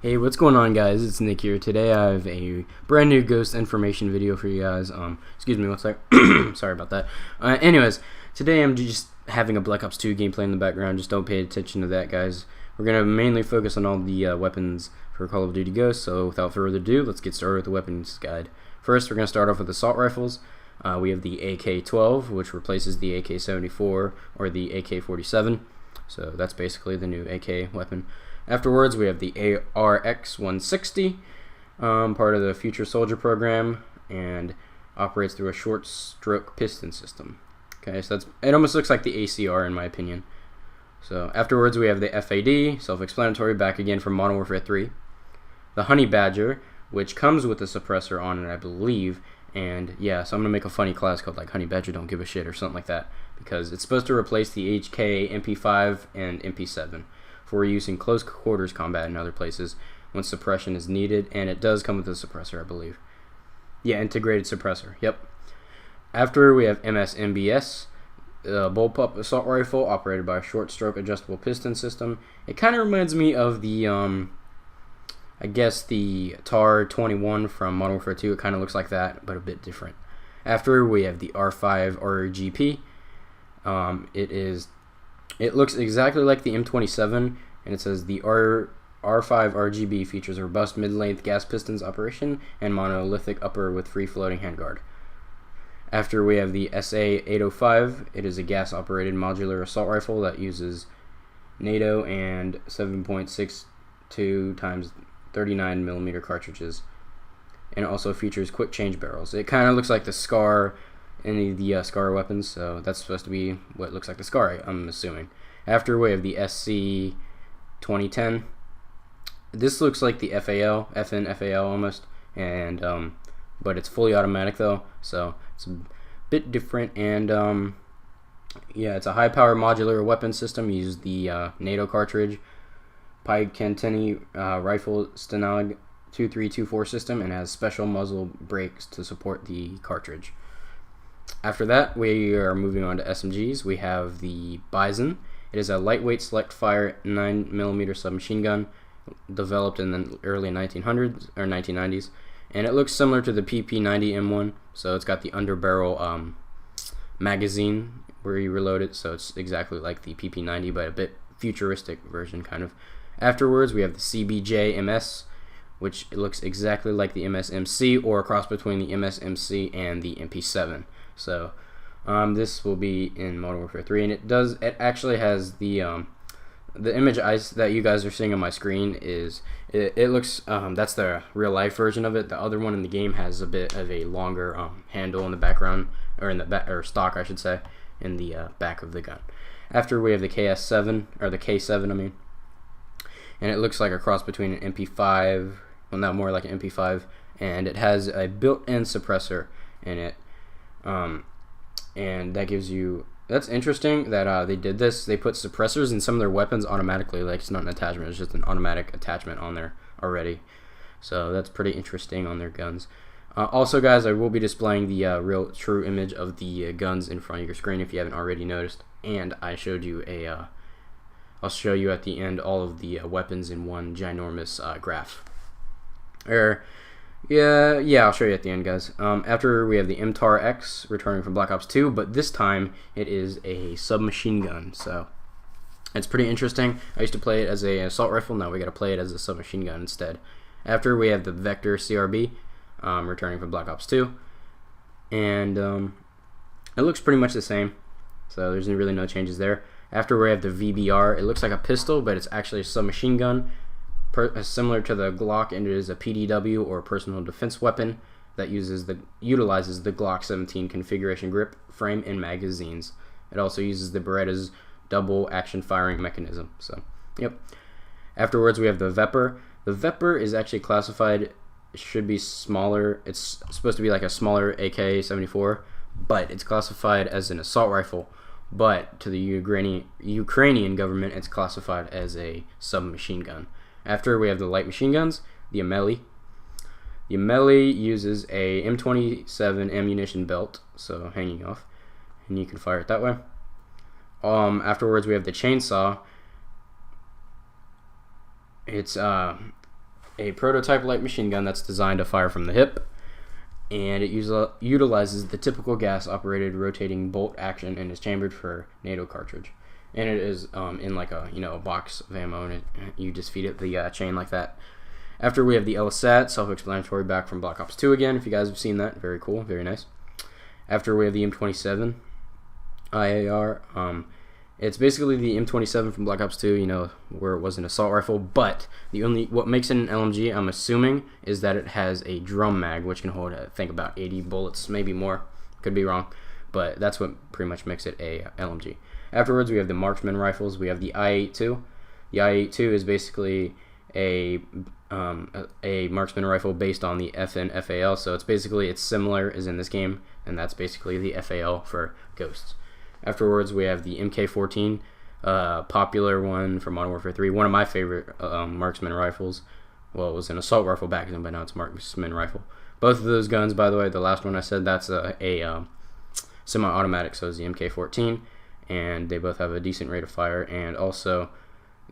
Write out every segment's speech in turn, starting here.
Hey, what's going on, guys? It's Nick here. Today I have a brand new Ghost information video for you guys. Excuse me one sec. Sorry about that. Anyways, today I'm just having a Black Ops 2 gameplay in the background. Just don't pay attention to that, guys. We're gonna mainly focus on all the weapons for Call of Duty Ghost. So without further ado, let's get started with the weapons guide. First, we're gonna start off with assault rifles. We have the AK-12, which replaces the AK-74 or the AK-47. So that's basically the new AK weapon. Afterwards, we have the ARX-160, part of the Future Soldier program, and operates through a short stroke piston system. Okay, so it almost looks like the ACR in my opinion. So afterwards, we have the FAD, self-explanatory, back again from Modern Warfare 3. The Honey Badger, which comes with a suppressor on it, I believe. And yeah, so I'm gonna make a funny class called like Honey Badger Don't Give a Shit or something like that, because it's supposed to replace the HK, MP5, and MP7 for use in close quarters combat and other places when suppression is needed, and it does come with a suppressor, I believe. Yeah, integrated suppressor. Yep. After we have MSMBS, bullpup assault rifle operated by a short stroke adjustable piston system. It kind of reminds me of the I guess the TAR-21 from Modern Warfare 2. It kind of looks like that, but a bit different. After we have the R5 RGP. It looks exactly like the M27, and it says the R5 RGB features a robust mid-length gas pistons operation and monolithic upper with free-floating handguard. After we have the SA-805, it is a gas-operated modular assault rifle that uses NATO and 7.62 times 39mm cartridges, and it also features quick change barrels. It kind of looks like the SCAR, any of the SCAR weapons, so that's supposed to be what looks like the SCAR, I'm assuming. After we have the SC-2010. This looks like the FN FAL almost, and but it's fully automatic though, so it's a bit different. And yeah, it's a high-power modular weapon system. Uses the NATO cartridge, Picatinny rifle Stenag 2324 system, and has special muzzle brakes to support the cartridge. After that, we are moving on to SMGs. We have the Bison. It is a lightweight select-fire 9mm submachine gun developed in the early 1900s or 1990s, and it looks similar to the PP90M1. So it's got the underbarrel magazine where you reload it, so it's exactly like the PP90, but a bit futuristic version, kind of. Afterwards, we have the CBJ-MS, which looks exactly like the MSMC, or a cross between the MSMC and the MP7. So this will be in Modern Warfare 3, and it actually has the image that you guys are seeing on my screen is it looks that's the real life version of it. The other one in the game has a bit of a longer handle in the background, or in the back, or stock I should say, in the back of the gun. After we have the KS7, or the K7 I mean, and it looks like a cross between an MP5, well, not more like an MP5, and it has a built-in suppressor in it. And that gives you, that's interesting that they did this. They put suppressors in some of their weapons automatically, like it's not an attachment, it's just an automatic attachment on there already. So that's pretty interesting on their guns. Also, guys, I will be displaying the real true image of the guns in front of your screen if you haven't already noticed. And I showed you I'll show you at the end all of the weapons in one ginormous graph. Yeah, I'll show you at the end, guys. After we have the MTAR-X returning from Black Ops 2, but this time it is a submachine gun, so it's pretty interesting. I used to play it as an assault rifle, now we gotta play it as a submachine gun instead. After we have the Vector CRB returning from Black Ops 2, and it looks pretty much the same, so there's really no changes there. After we have the VBR, it looks like a pistol, but it's actually a submachine gun. Similar to the Glock, and it is a PDW, or personal defense weapon, that utilizes the Glock 17 configuration grip frame and magazines. It also uses the Beretta's double action firing mechanism. So, yep. Afterwards, we have the Vepr. The Vepr is actually classified, it should be smaller. It's supposed to be like a smaller AK-74, but it's classified as an assault rifle. But to the Ukrainian government, it's classified as a submachine gun. After we have the light machine guns, the Ameli. The Ameli uses a M27 ammunition belt, so hanging off, and you can fire it that way. Afterwards, we have the chainsaw. It's a prototype light machine gun that's designed to fire from the hip, and it utilizes the typical gas-operated rotating bolt action and is chambered for NATO cartridge. And it is in like a a box of ammo, and you just feed it the chain like that. After we have the LSAT, self-explanatory, back from Black Ops 2 again. If you guys have seen that, very cool, very nice. After we have the M27 IAR. It's basically the M27 from Black Ops 2, where it was an assault rifle, but what makes it an LMG, I'm assuming, is that it has a drum mag, which can hold, I think, about 80 bullets, maybe more. Could be wrong, but that's what pretty much makes it a LMG. Afterwards, we have the marksman rifles. We have the I-82. The I-82 is basically a marksman rifle based on the FN FAL, so it's similar as in this game, and that's basically the FAL for Ghosts. Afterwards, we have the MK14, popular one from Modern Warfare 3, one of my favorite marksman rifles. Well, it was an assault rifle back then, but now it's a marksman rifle. Both of those guns, by the way, the last one I said, that's a semi-automatic, so it's the MK14, and they both have a decent rate of fire. And also,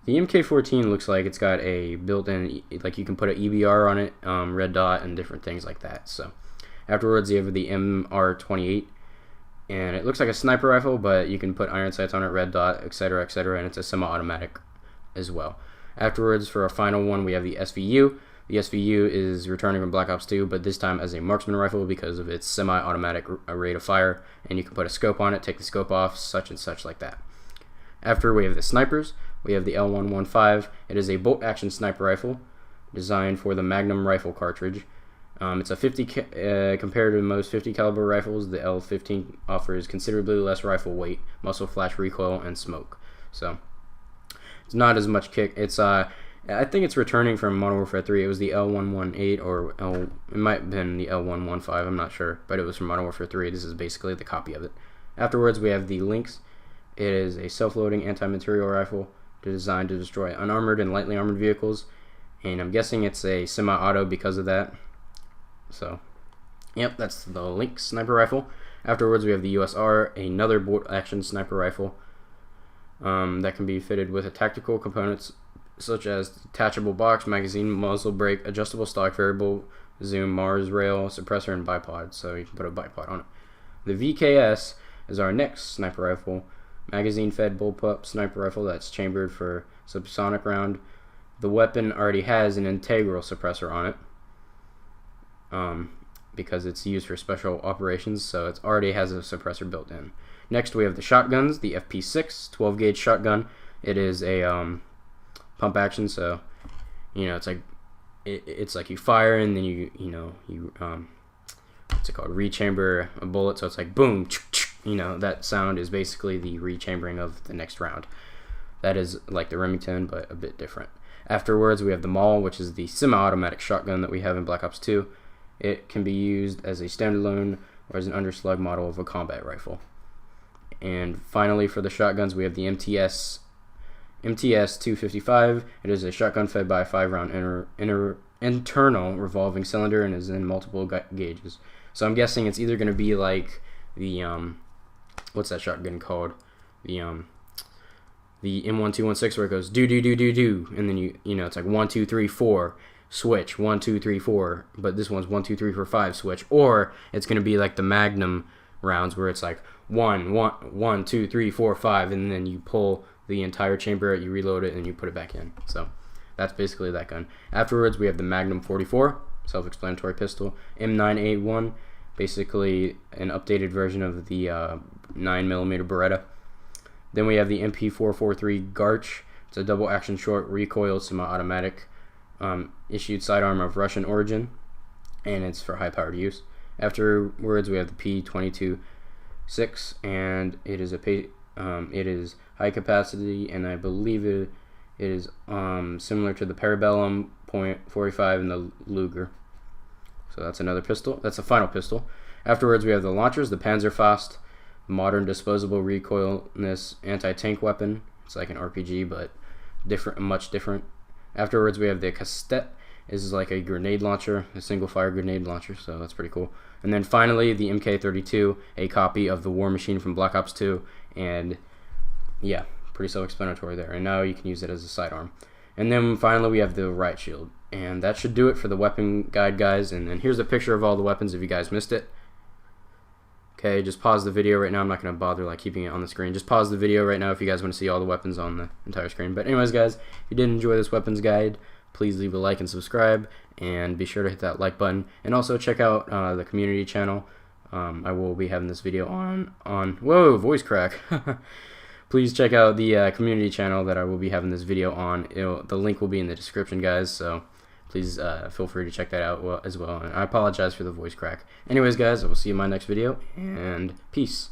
the MK14 looks like it's got a built-in, like you can put an EBR on it, red dot, and different things like that. So, afterwards, you have the MR28. And it looks like a sniper rifle, but you can put iron sights on it, red dot, etc., and it's a semi-automatic as well. Afterwards, for our final one, we have the SVU. The SVU is returning from Black Ops 2, but this time as a marksman rifle because of its semi-automatic rate of fire, and you can put a scope on it, take the scope off, such and such like that. After we have the snipers, we have the L115. It is a bolt-action sniper rifle designed for the Magnum rifle cartridge. It's a 50 compared to most 50 caliber rifles. The L15 offers considerably less rifle weight, muzzle flash recoil, and smoke. So it's not as much kick. It's I think it's returning from Modern Warfare 3. It was the L118 or it might have been the L115. I'm not sure, but it was from Modern Warfare 3. This is basically the copy of it. Afterwards, we have the Lynx. It is a self-loading anti-material rifle designed to destroy unarmored and lightly armored vehicles, and I'm guessing it's a semi-auto because of that. So, yep, that's the Lynx sniper rifle. Afterwards, we have the USR, another bolt-action sniper rifle that can be fitted with tactical components such as detachable box, magazine, muzzle brake, adjustable stock, variable zoom, Mars rail, suppressor, and bipod. So you can put a bipod on it. The VKS is our next sniper rifle, magazine-fed bullpup sniper rifle that's chambered for subsonic round. The weapon already has an integral suppressor on it. Because it's used for special operations, so it already has a suppressor built in. Next, we have the shotguns, the FP6 12-gauge shotgun. It is a pump action, so it's like you fire and then you what's it called, rechamber a bullet, so it's like boom, that sound is basically the rechambering of the next round. That is like the Remington, but a bit different. Afterwards, we have the Maul, which is the semi-automatic shotgun that we have in Black Ops 2. It can be used as a standalone or as an underslug model of a combat rifle. And finally, for the shotguns, we have the MTS 255. It is a shotgun fed by a 5-round internal revolving cylinder and is in multiple gauges. So I'm guessing it's either going to be like the what's that shotgun called? The M1216, where it goes do do do do do, and then it's like 1 2 3 4. Switch 1 2 3 4, but this one's 1 2 3 4 5 switch, or it's going to be like the Magnum rounds where it's like 1 2 3 4 5, and then you pull the entire chamber out, you reload it, and you put it back in. So that's basically that gun. Afterwards, we have the Magnum 44 self-explanatory pistol, M9A1, basically an updated version of the 9mm Beretta. Then we have the MP443 Garch. It's a double action short recoil semi-automatic. Issued sidearm of Russian origin, and it's for high-powered use. Afterwards, we have the P22-6, and it is high capacity, and I believe it is similar to the Parabellum .45 and the Luger. So that's another pistol. That's the final pistol. Afterwards, we have the launchers, the Panzerfaust, modern disposable recoilless anti-tank weapon. It's like an RPG, but much different. Afterwards, we have the Cassette. This is like a grenade launcher, a single-fire grenade launcher, so that's pretty cool. And then finally, the MK32, a copy of the War Machine from Black Ops 2, and yeah, pretty self-explanatory there. And now you can use it as a sidearm. And then finally we have the right shield. And that should do it for the weapon guide, guys. And then here's a picture of all the weapons if you guys missed it. Okay, just pause the video right now. I'm not going to bother like keeping it on the screen. Just pause the video right now if you guys want to see all the weapons on the entire screen. But anyways, guys, if you did enjoy this weapons guide, please leave a like and subscribe. And be sure to hit that like button. And also check out the community channel. I will be having this video on whoa, voice crack. Please check out the community channel that I will be having this video on. The link will be in the description, guys. So please feel free to check that out as well. And I apologize for the voice crack. Anyways, guys, I will see you in my next video, and peace.